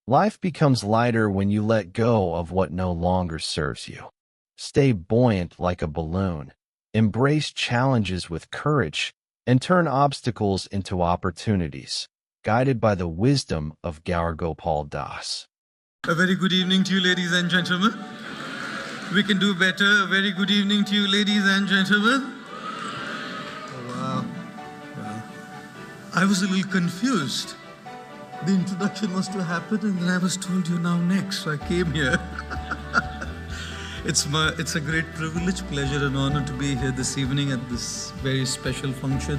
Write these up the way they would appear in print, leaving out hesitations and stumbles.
Life becomes lighter when you let go of what no longer serves you. Stay buoyant like a balloon. Embrace challenges with courage and turn obstacles into opportunities, guided by the wisdom of Gaur Gopal Das. A very good evening to you, ladies and gentlemen. We can do better. A very good evening to you, ladies and gentlemen. Oh, wow. Well, I was a little confused. The introduction was to happen and then I was told you now next, so I came here. It's a great privilege, pleasure and honor to be here this evening at this very special function.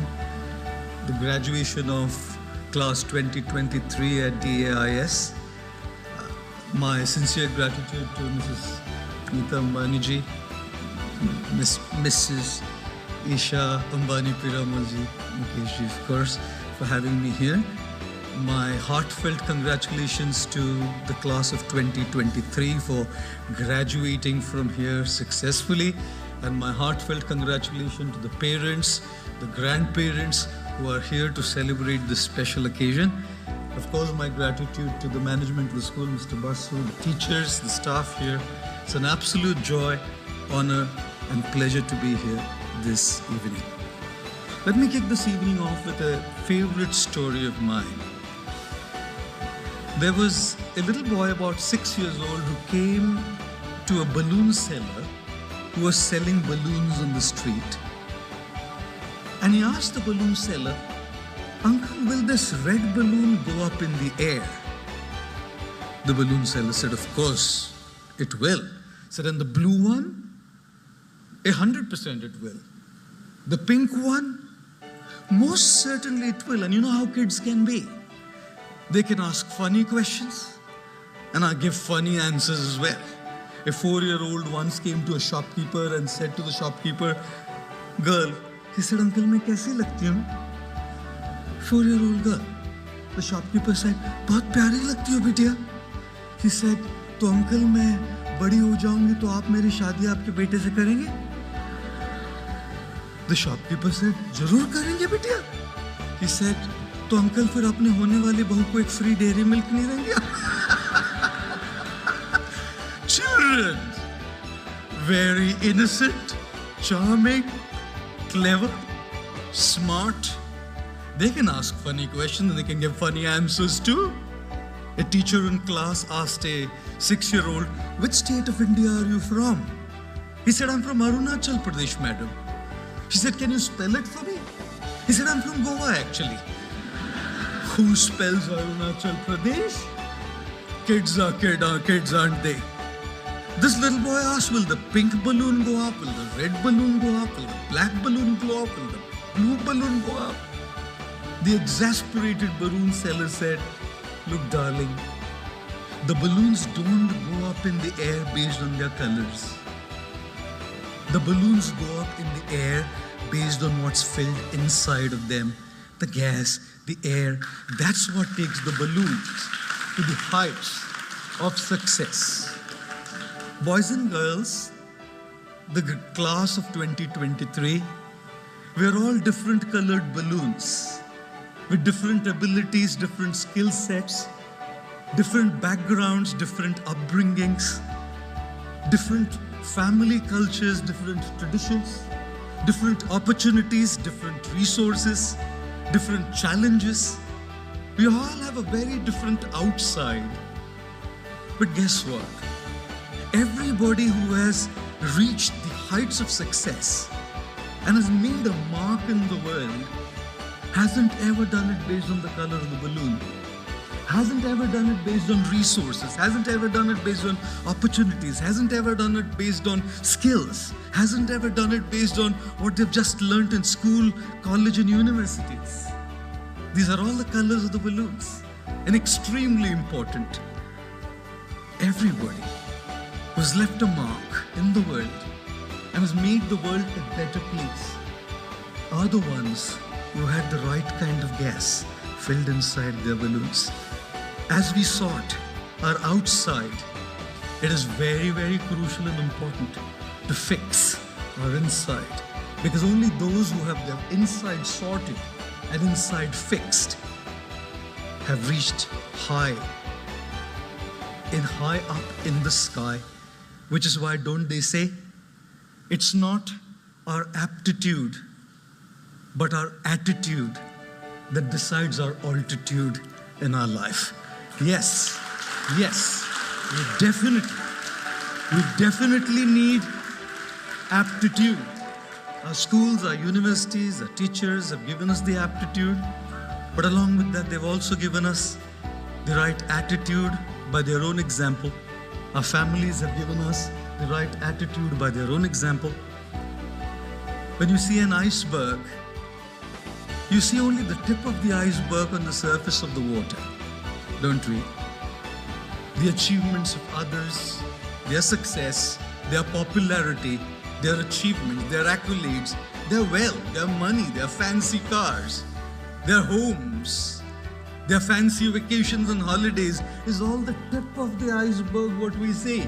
The graduation of class 2023 at DAIS. My sincere gratitude to Mrs. Nita Ambani ji, Mrs. Isha Ambani Piramaji, Mukesh ji, of course, for having me here. My heartfelt congratulations to the class of 2023 for graduating from here successfully, and my heartfelt congratulations to the parents, the grandparents who are here to celebrate this special occasion. Of course, my gratitude to the management of the school, Mr. Basu, the teachers, the staff here. It's an absolute joy, honor, and pleasure to be here this evening. Let me kick this evening off with a favorite story of mine. There was a little boy about 6 years old who came to a balloon seller who was selling balloons on the street. And he asked the balloon seller, "Uncle, will this red balloon go up in the air?" The balloon seller said, "Of course, it will." He said, "And the blue one?" 100% it will. "The pink one?" "Most certainly it will." And you know how kids can be. They can ask funny questions and I give funny answers as well. A 4-year-old once came to a shopkeeper and said to the shopkeeper, "Girl," he said, "Uncle, मैं कैसी लगती हूँ?" 4-year-old girl. The shopkeeper said, "बहुत प्यारी लगती हो बिटिया." He said, "तो अंकल मैं बड़ी हो जाऊंगी तो आप मेरी शादी आपके बेटे से करेंगे?" The shopkeeper said, "जरूर करेंगे बिटिया." He said, "तो अंकल फिर अपने होने वाली बहू को एक फ्री डेयरी मिल्क नहीं देंगे?" Children, very innocent, charming, clever, smart. They can ask funny questions and they can give funny answers too. A teacher in class asked a 6-year-old, "Which state of India are you from?" He said, "I'm from Arunachal Pradesh, madam." She said, "Can you spell it for me?" He said, "I'm from Goa, actually." Who spells Arunachal Pradesh? Kids are kids, aren't they? This little boy asked, "Will the pink balloon go up? Will the red balloon go up? Will the black balloon go up? Will the blue balloon go up?" The exasperated balloon seller said, "Look, darling, the balloons don't go up in the air based on their colors. The balloons go up in the air based on what's filled inside of them. The gas, the air, that's what takes the balloons to the heights of success." Boys and girls, the class of 2023, we're all different colored balloons with different abilities, different skill sets, different backgrounds, different upbringings, different family cultures, different traditions, different opportunities, different resources, different challenges. We all have a very different outside. But guess what? Everybody who has reached the heights of success and has made a mark in the world hasn't ever done it based on the color of the balloon, hasn't ever done it based on resources, hasn't ever done it based on opportunities, hasn't ever done it based on skills, hasn't ever done it based on what they've just learnt in school, college and universities. These are all the colors of the balloons, and extremely important. Everybody who's left a mark in the world and has made the world a better place are the ones who had the right kind of gas filled inside their balloons. As we sort our outside, it is very, very crucial and important to fix our inside, because only those who have their inside sorted and inside fixed have reached high in high up in the sky, which is why don't they say, it's not our aptitude, but our attitude that decides our altitude in our life. Yes, yes, we definitely need aptitude. Our schools, our universities, our teachers have given us the aptitude, but along with that, they've also given us the right attitude by their own example. Our families have given us the right attitude by their own example. When you see an iceberg, you see only the tip of the iceberg on the surface of the water, don't we? The achievements of others, their success, their popularity, their achievements, their accolades, their wealth, their money, their fancy cars, their homes, their fancy vacations and holidays is all the tip of the iceberg, what we see.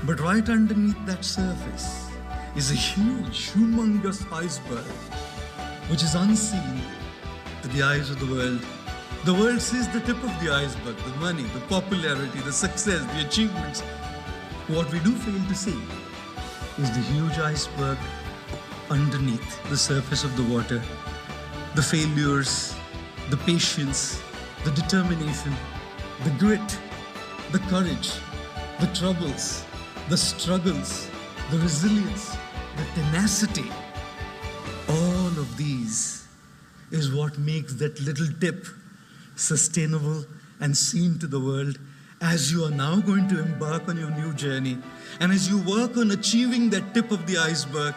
But right underneath that surface is a huge, humongous iceberg, which is unseen to the eyes of the world. The world sees the tip of the iceberg, the money, the popularity, the success, the achievements. What we do fail to see is the huge iceberg underneath the surface of the water. The failures, the patience, the determination, the grit, the courage, the troubles, the struggles, the resilience, the tenacity. All of these is what makes that little tip sustainable and seen to the world as you are now going to embark on your new journey. And as you work on achieving that tip of the iceberg,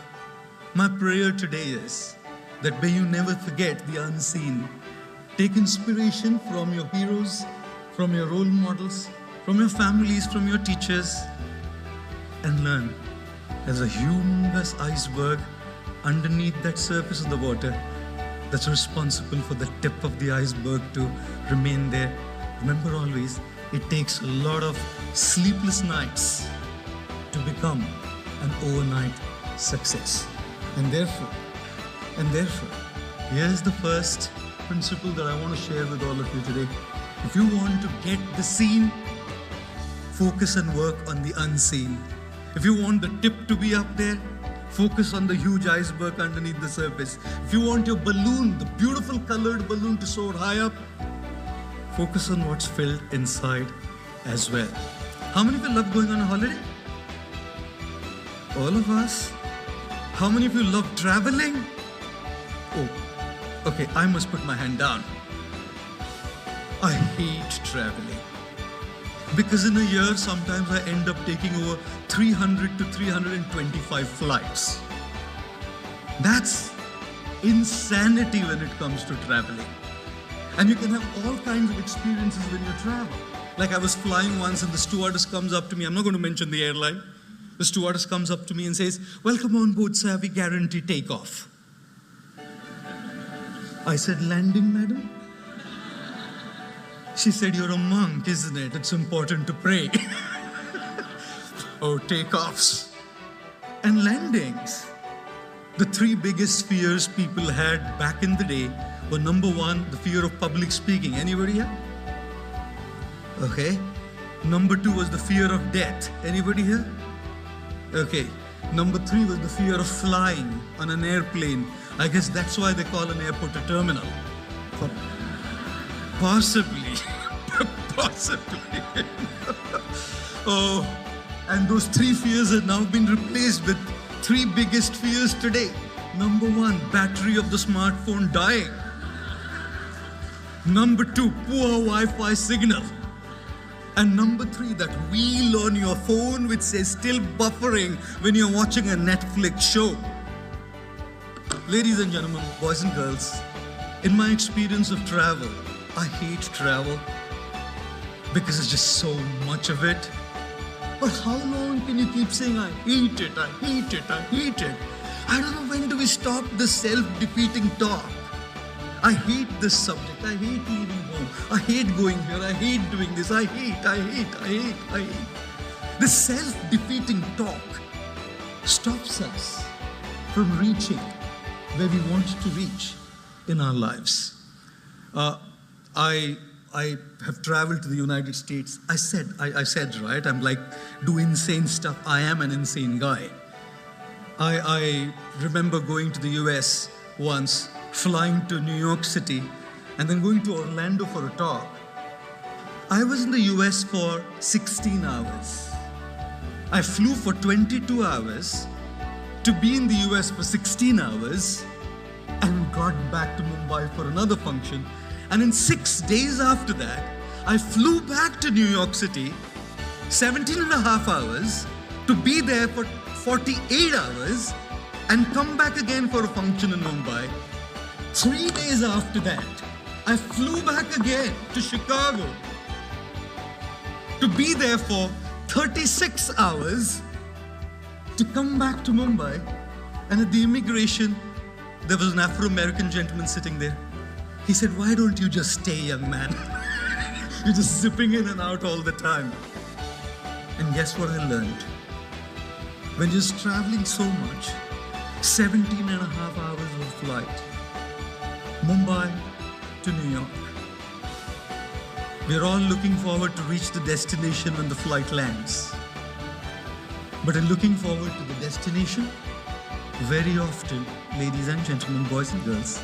my prayer today is that may you never forget the unseen. Take inspiration from your heroes, from your role models, from your families, from your teachers, and learn. There's a humongous iceberg underneath that surface of the water that's responsible for the tip of the iceberg to remain there. Remember always, it takes a lot of sleepless nights to become an overnight success. And therefore, here's the first principle that I want to share with all of you today. If you want to get the seen, focus and work on the unseen. If you want the tip to be up there, focus on the huge iceberg underneath the surface. If you want your balloon, the beautiful colored balloon, to soar high up, focus on what's filled inside as well. How many of you love going on a holiday? All of us. How many of you love traveling? Oh, okay, I must put my hand down. I hate traveling. Because in a year, sometimes I end up taking over 300 to 325 flights. That's insanity when it comes to traveling. And you can have all kinds of experiences when you travel. Like I was flying once and the stewardess comes up to me. I'm not going to mention the airline. The stewardess comes up to me and says, "Welcome on board, sir. We guarantee takeoff." I said, "Landing, madam?" She said, "You're a monk, isn't it? It's important to pray." Oh, takeoffs and landings. The three biggest fears people had back in the day were, number one, the fear of public speaking. Anybody here? Okay. Number two was the fear of death. Anybody here? Okay. Number three was the fear of flying on an airplane. I guess that's why they call an airport a terminal. Possibly. Possibly. Oh, and those three fears have now been replaced with three biggest fears today. Number one, battery of the smartphone dying. Number two, poor Wi-Fi signal. And number three, that wheel on your phone which says still buffering when you're watching a Netflix show. Ladies and gentlemen, boys and girls, in my experience of travel, I hate travel because it's just so much of it. But how long can you keep saying, "I hate it, I hate it, I hate it"? I don't know, when do we stop this self-defeating talk? I hate this subject, I hate leaving home, I hate going here, I hate doing this, I hate. This self-defeating talk stops us from reaching where we want to reach in our lives. I I have traveled to the United States. I said, right, I'm like, do insane stuff. I am an insane guy. I remember going to the US once, flying to New York City, and then going to Orlando for a talk. I was in the US for 16 hours. I flew for 22 hours to be in the US for 16 hours and got back to Mumbai for another function. And in 6 days after that, I flew back to New York City, 17 and a half hours, to be there for 48 hours and come back again for a function in Mumbai. 3 days after that, I flew back again to Chicago to be there for 36 hours to come back to Mumbai. And at the immigration, there was an Afro-American gentleman sitting there. He said, "Why don't you just stay, young man? You're just zipping in and out all the time." And guess what I learned? When you're traveling so much, 17 and a half hours of flight, Mumbai to New York. We're all looking forward to reach the destination when the flight lands. But in looking forward to the destination, very often, ladies and gentlemen, boys and girls,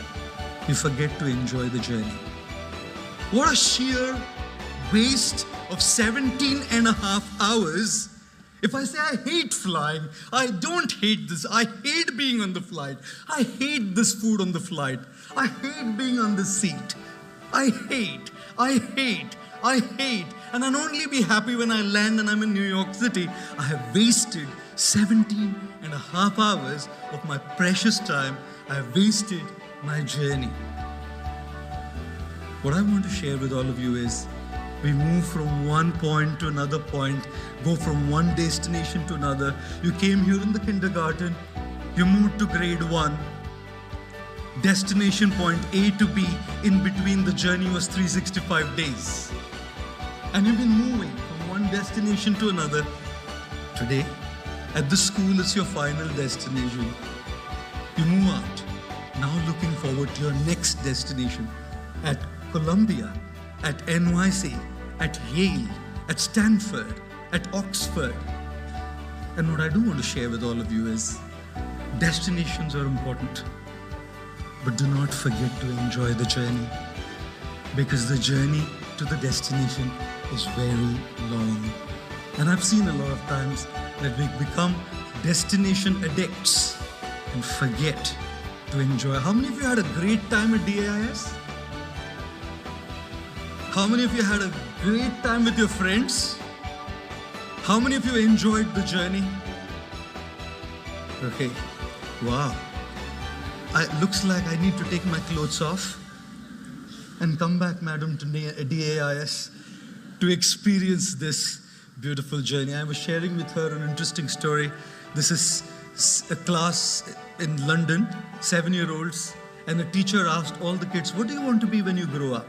you forget to enjoy the journey. What a sheer waste of 17 and a half hours. If I say I hate flying, I don't hate this. I hate being on the flight. I hate this food on the flight. I hate being on the seat. I hate. And I'll only be happy when I land and I'm in New York City. I have wasted 17 and a half hours of my precious time. I have wasted my journey. What I want to share with all of you is, we move from one point to another point, go from one destination to another. You came here in the kindergarten, you moved to grade 1. Destination point A to B, in between the journey was 365 days. And you've been moving from one destination to another. Today, at the school, it's your final destination. You move out, now looking forward to your next destination. At Columbia, at NYC, at Yale, at Stanford, at Oxford. And what I do want to share with all of you is, destinations are important, but do not forget to enjoy the journey, because the journey to the destination is very long. And I've seen a lot of times that we become destination addicts and forget to enjoy. How many of you had a great time at DAIS? How many of you had a great time with your friends? How many of you enjoyed the journey? Okay, wow. Looks like I need to take my clothes off and come back, madam, to DAIS to experience this beautiful journey. I was sharing with her an interesting story. This is a class in London, 7-year-olds, and the teacher asked all the kids, "What do you want to be when you grow up?"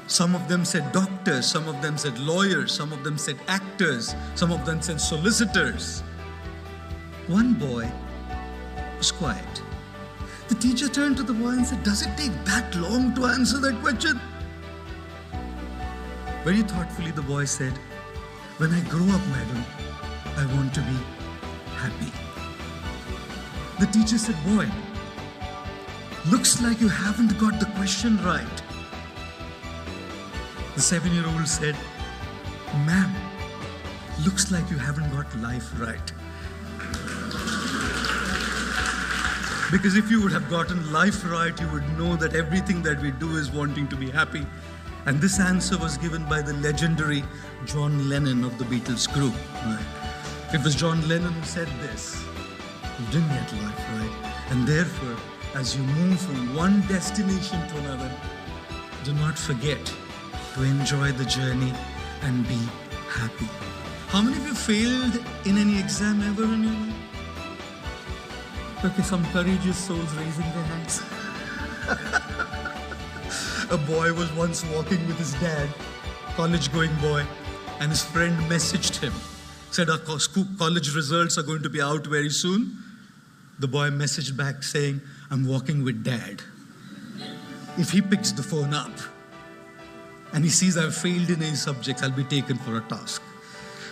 Some of them said doctors, some of them said lawyers, some of them said actors, some of them said solicitors. One boy was quiet. The teacher turned to the boy and said, "Does it take that long to answer that question?" Very thoughtfully, the boy said, "When I grow up, madam, I want to be happy." The teacher said, "Boy, looks like you haven't got the question right." The 7-year-old said, "Ma'am, looks like you haven't got life right." Because if you would have gotten life right, you would know that everything that we do is wanting to be happy. And this answer was given by the legendary John Lennon of the Beatles group. It was John Lennon who said this. You didn't get life right. And therefore, as you move from one destination to another, do not forget to enjoy the journey and be happy. How many of you failed in any exam ever in your life? Okay, some courageous souls raising their hands. A boy was once walking with his dad, college-going boy, and his friend messaged him, said, "Our college results are going to be out very soon." The boy messaged back saying, "I'm walking with dad. If he picks the phone up, and he sees I've failed in any subjects, I'll be taken for a task.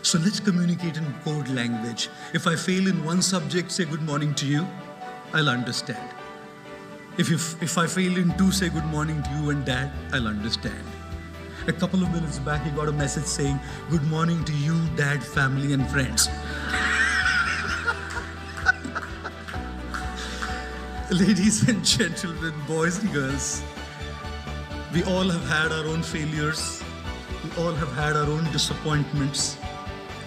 So let's communicate in code language. If I fail in one subject, say good morning to you, I'll understand. If I fail in two, say good morning to you and dad, I'll understand. A couple of minutes back, he got a message saying, good morning to you, dad, family, and friends. Ladies and gentlemen, boys and girls, we all have had our own failures. We all have had our own disappointments.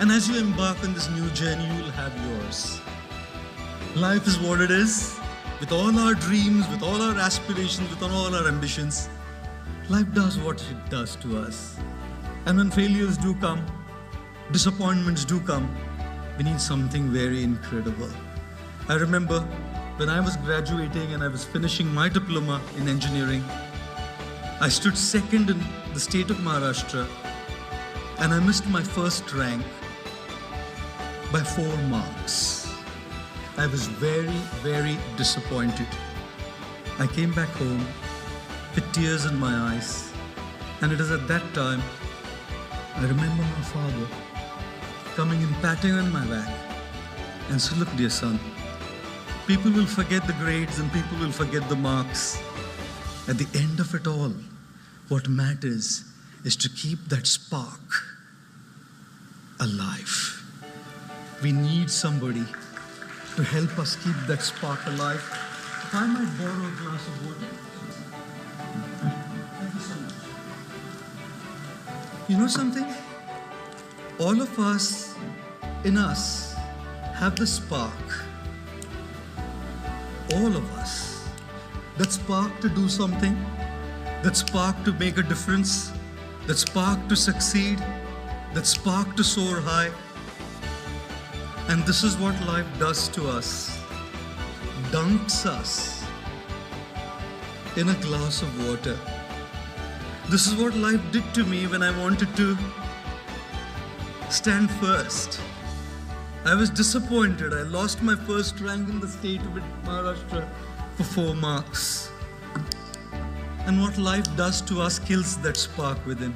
And as you embark on this new journey, you will have yours. Life is what it is. With all our dreams, with all our aspirations, with all our ambitions, life does what it does to us. And when failures do come, disappointments do come, we need something very incredible. I remember when I was graduating and I was finishing my diploma in engineering, I stood second in the state of Maharashtra and I missed my first rank by 4 marks. I was very, very disappointed. I came back home with tears in my eyes, and it is at that time I remember my father coming and patting on my back and said, look, dear son, people will forget the grades and people will forget the marks. At the end of it all, what matters is to keep that spark alive. We need somebody to help us keep that spark alive. If I might borrow a glass of water. Thank you so much. You know something? All of us, in us, have the spark. All of us. That spark to do something, that spark to make a difference, that spark to succeed, that spark to soar high. And this is what life does to us. Dunks us in a glass of water. This is what life did to me when I wanted to stand first. I was disappointed. I lost my first rank in the state of Maharashtra for 4 marks. And what life does to us kills that spark within.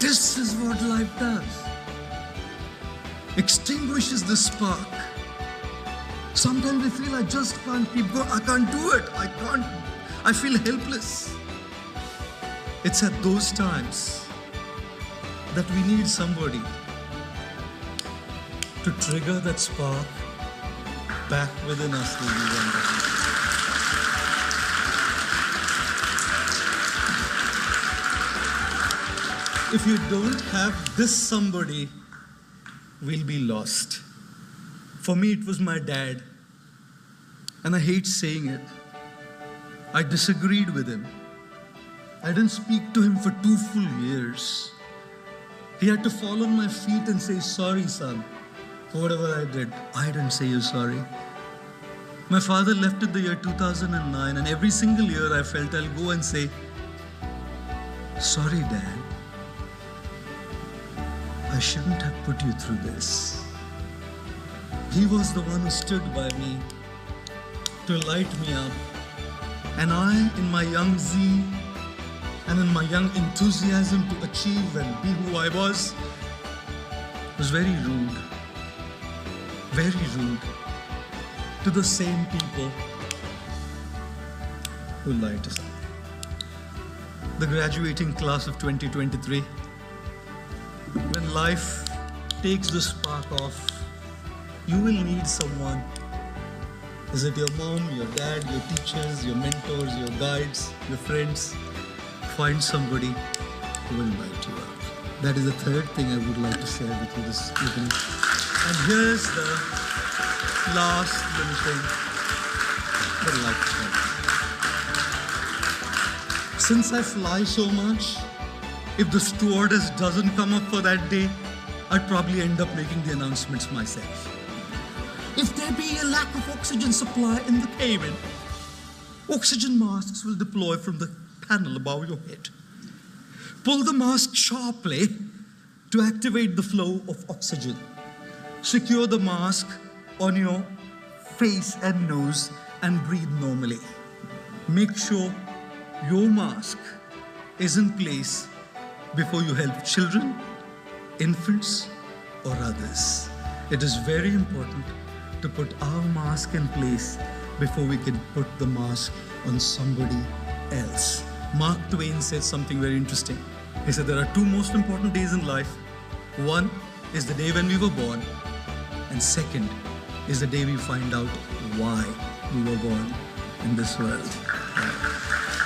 This is what life does. Extinguishes the spark. Sometimes we feel I just can't keep going. I can't do it. I feel helpless. It's at those times that we need somebody to trigger that spark back within us, ladies and gentlemen. If you don't have this somebody, we'll be lost. For me, it was my dad. And I hate saying it. I disagreed with him. I didn't speak to him for 2 full years. He had to fall on my feet and say, sorry, son, for whatever I did. I didn't say you're sorry. My father left in the year 2009, and every single year I felt I'll go and say, sorry, Dad. I shouldn't have put you through this. He was the one who stood by me to light me up. And I, in my young zeal and in my young enthusiasm to achieve and be who I was very rude to the same people who light us up. The graduating class of 2023, when life takes the spark off, you will need someone. Is it your mom, your dad, your teachers, your mentors, your guides, your friends? Find somebody who will light you up. That is the third thing I would like to share with you this evening. And here's the last little thing that I'd like to share. Since I fly so much, if the stewardess doesn't come up for that day, I'd probably end up making the announcements myself. If there be a lack of oxygen supply in the cabin, oxygen masks will deploy from the panel above your head. Pull the mask sharply to activate the flow of oxygen. Secure the mask on your face and nose and breathe normally. Make sure your mask is in place before you help children, infants, or others. It is very important to put our mask in place before we can put the mask on somebody else. Mark Twain said something very interesting. He said there are two most important days in life. One is the day when we were born, and second is the day we find out why we were born in this world.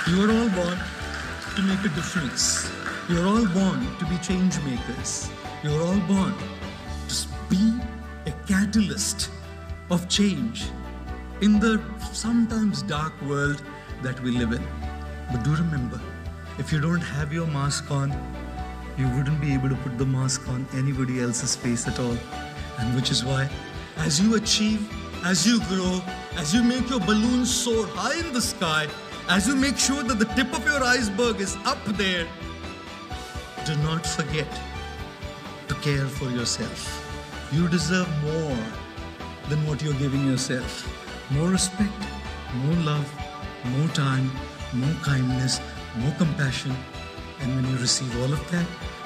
You are all born to make a difference. You are all born to be change makers. You are all born to be a catalyst of change in the sometimes dark world that we live in. But do remember, if you don't have your mask on, you wouldn't be able to put the mask on anybody else's face at all. And which is why, as you achieve, as you grow, as you make your balloon soar high in the sky, as you make sure that the tip of your iceberg is up there, do not forget to care for yourself. You deserve more than what you're giving yourself. More respect, more love, more time, more kindness, more compassion. And when you receive all of that,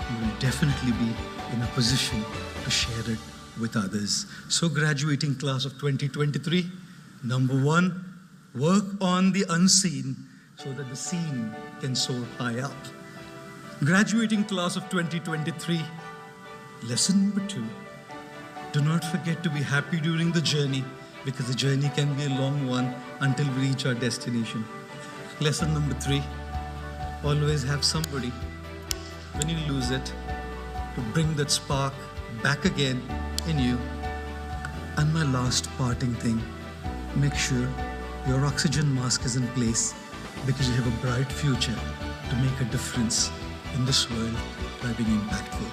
you will definitely be in a position to share it with others. So graduating class of 2023, number one, work on the unseen so that the seen can soar high up. Graduating class of 2023, lesson number two, do not forget to be happy during the journey, because the journey can be a long one until we reach our destination. Lesson number three, always have somebody, when you lose it, to bring that spark back again in you. And my last parting thing, make sure your oxygen mask is in place, because you have a bright future to make a difference in this world by being impactful.